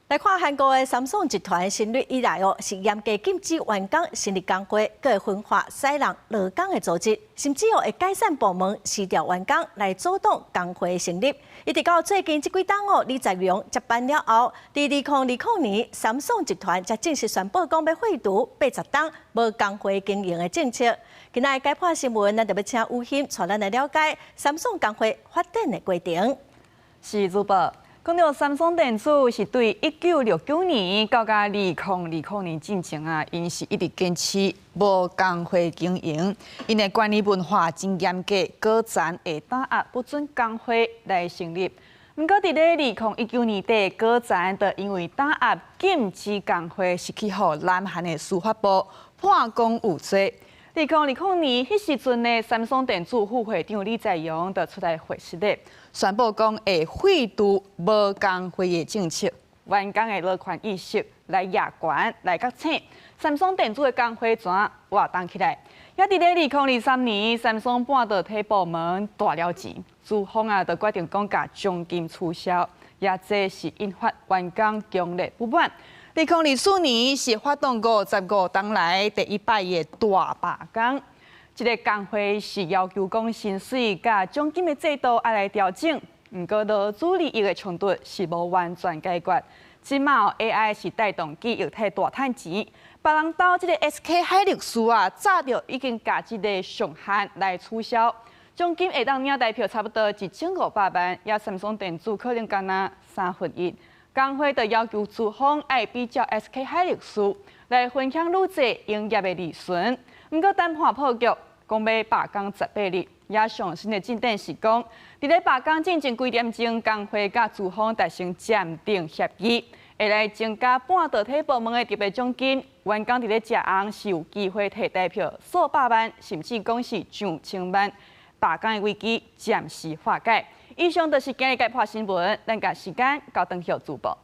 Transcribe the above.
來看韓國的三星集團成立以來是嚴格禁止員工成立工會，佮會分化使人勞工的組織，甚至會解散部門，辭掉員工來阻擋工會成立。一直到最近這幾檔李在鎔接班了後，在2020年，三星集團才正式宣布講要廢除80檔無工會經營的政策。今仔解破新聞，咱就要請吳欣帶咱來了解三星工會發展的過程。是主播。講到三星電子是對1969年到2020年進前因是一直堅持無工會經營，因的管理文化真嚴格，高層會打壓不准工會來成立。不過在2019年底，高層就因為打壓禁止工會，失去予南韓的司法部判公有罪。2020年，迄時陣的三星電子副會長李在鎔就出來回實的，宣布講會廢除無工會的政策，員工的勞權意識來壓關來甲請三星電子的工會全活動起來。也佇2023年，三星半導體部門大了錢，資方就決定講甲獎金取消，也這是引發員工強烈不滿。2024年是發動55檔來第一擺的大罷工，這個工會是要求講薪水甲獎金的制度要來調整，不過勞資利益的衝突是無完全解決。即馬 AI 是帶動記憶體大賺錢，別人到這個 SK 海力士早就已經甲這個上限來取消，獎金會當領代表差不多1500萬，也三星電子可能干那1/3。工會就要求資方要比照 SK 海力士來分享愈濟營業的利潤。不過談判破局，講要罷工18日，也上新的進展是講，在咧罷工進前幾點鐘，工會甲資方達成暫定協議，會來增加半導體部門的特別獎金。員工在咧食紅是有機會摕代表數百萬，甚至講是上千萬。罷工的危機暫時化解。以上就是今日解破新聞，咱甲時間交轉向主播。